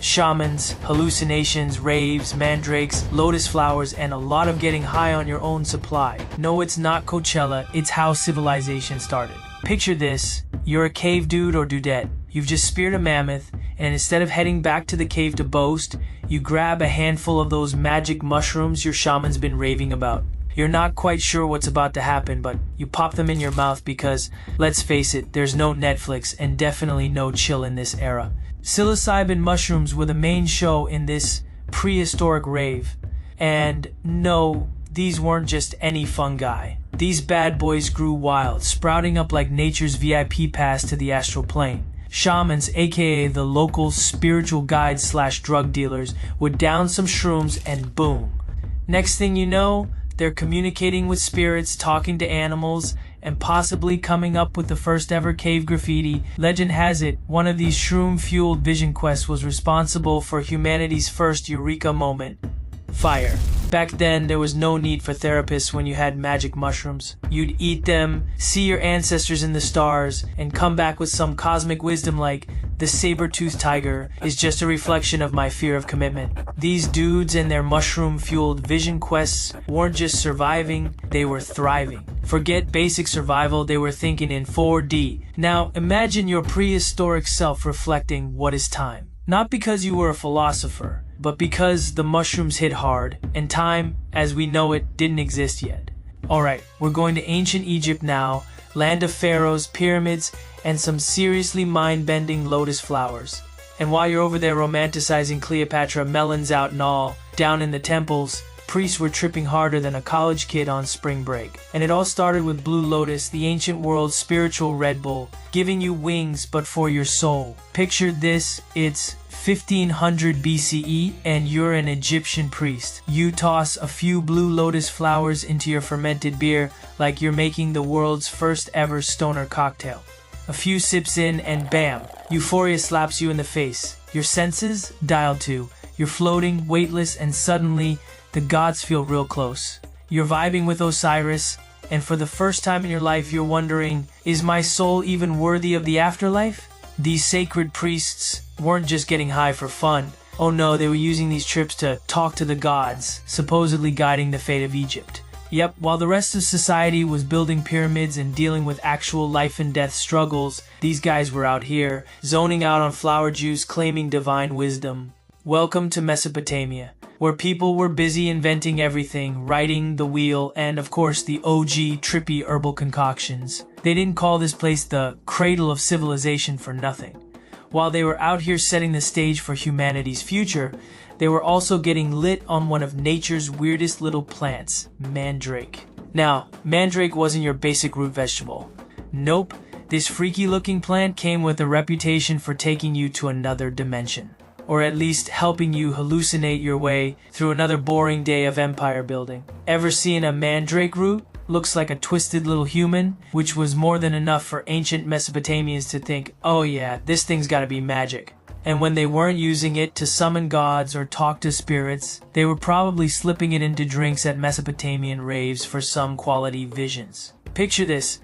Shamans, hallucinations, raves, mandrakes, lotus flowers, and a lot of getting high on your own supply. No, it's not Coachella, it's how civilization started. Picture this, you're a cave dude or dudette. You've just speared a mammoth, and instead of heading back to the cave to boast, you grab a handful of those magic mushrooms your shaman's been raving about. You're not quite sure what's about to happen, but you pop them in your mouth because, let's face it, there's no Netflix and definitely no chill in this era. Psilocybin mushrooms were the main show in this prehistoric rave. And no, these weren't just any fungi. These bad boys grew wild, sprouting up like nature's VIP pass to the astral plane. Shamans, aka the local spiritual guides / drug dealers, would down some shrooms and boom. Next thing you know, they're communicating with spirits, talking to animals, and possibly coming up with the first ever cave graffiti. Legend has it, one of these shroom-fueled vision quests was responsible for humanity's first eureka moment. Fire. Back then, there was no need for therapists when you had magic mushrooms. You'd eat them, see your ancestors in the stars, and come back with some cosmic wisdom like, the saber-toothed tiger is just a reflection of my fear of commitment. These dudes and their mushroom-fueled vision quests weren't just surviving, they were thriving. Forget basic survival, they were thinking in 4D. Now, imagine your prehistoric self reflecting what is time. Not because you were a philosopher, but because the mushrooms hit hard, and time, as we know it, didn't exist yet. Alright, we're going to ancient Egypt now, land of pharaohs, pyramids, and some seriously mind-bending lotus flowers. And while you're over there romanticizing Cleopatra, melons out and all, down in the temples, priests were tripping harder than a college kid on spring break. And it all started with Blue Lotus, the ancient world's spiritual Red Bull, giving you wings but for your soul. Picture this, it's 1500 BCE and you're an Egyptian priest. You toss a few Blue Lotus flowers into your fermented beer like you're making the world's first ever stoner cocktail. A few sips in and bam, euphoria slaps you in the face. Your senses dialed to. You're floating, weightless, and suddenly the gods feel real close. You're vibing with Osiris, and for the first time in your life you're wondering, is my soul even worthy of the afterlife? These sacred priests weren't just getting high for fun. Oh no, they were using these trips to talk to the gods, supposedly guiding the fate of Egypt. Yep, while the rest of society was building pyramids and dealing with actual life and death struggles, these guys were out here, zoning out on flower juice, claiming divine wisdom. Welcome to Mesopotamia, where people were busy inventing everything, writing, the wheel, and of course the OG trippy herbal concoctions. They didn't call this place the cradle of civilization for nothing. While they were out here setting the stage for humanity's future, they were also getting lit on one of nature's weirdest little plants, mandrake. Now, mandrake wasn't your basic root vegetable. Nope, this freaky looking plant came with a reputation for taking you to another dimension. Or at least helping you hallucinate your way through another boring day of empire building. Ever seen a mandrake root? Looks like a twisted little human, which was more than enough for ancient Mesopotamians to think, oh yeah, this thing's gotta be magic. And when they weren't using it to summon gods or talk to spirits, they were probably slipping it into drinks at Mesopotamian raves for some quality visions. Picture this,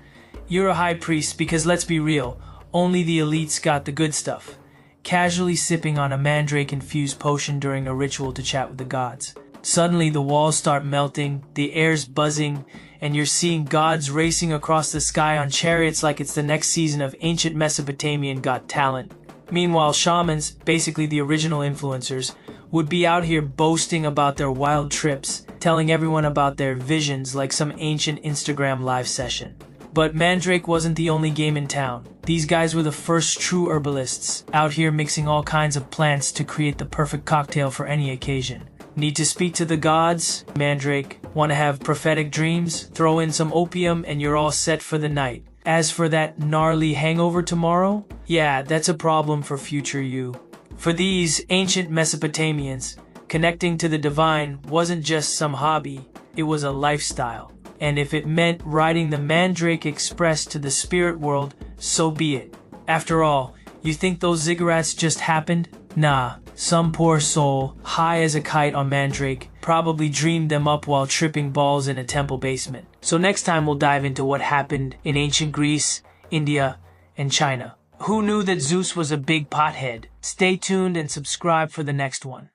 you're a high priest because let's be real, only the elites got the good stuff. Casually sipping on a mandrake-infused potion during a ritual to chat with the gods. Suddenly the walls start melting, the air's buzzing, and you're seeing gods racing across the sky on chariots like it's the next season of ancient Mesopotamian Got Talent. Meanwhile, shamans, basically the original influencers, would be out here boasting about their wild trips, telling everyone about their visions like some ancient Instagram live session. But mandrake wasn't the only game in town. These guys were the first true herbalists, out here mixing all kinds of plants to create the perfect cocktail for any occasion. Need to speak to the gods? Mandrake. Want to have prophetic dreams? Throw in some opium and you're all set for the night. As for that gnarly hangover tomorrow? Yeah, that's a problem for future you. For these ancient Mesopotamians, connecting to the divine wasn't just some hobby, it was a lifestyle. And if it meant riding the Mandrake Express to the spirit world, so be it. After all, you think those ziggurats just happened? Nah, some poor soul, high as a kite on Mandrake, probably dreamed them up while tripping balls in a temple basement. So next time we'll dive into what happened in ancient Greece, India, and China. Who knew that Zeus was a big pothead? Stay tuned and subscribe for the next one.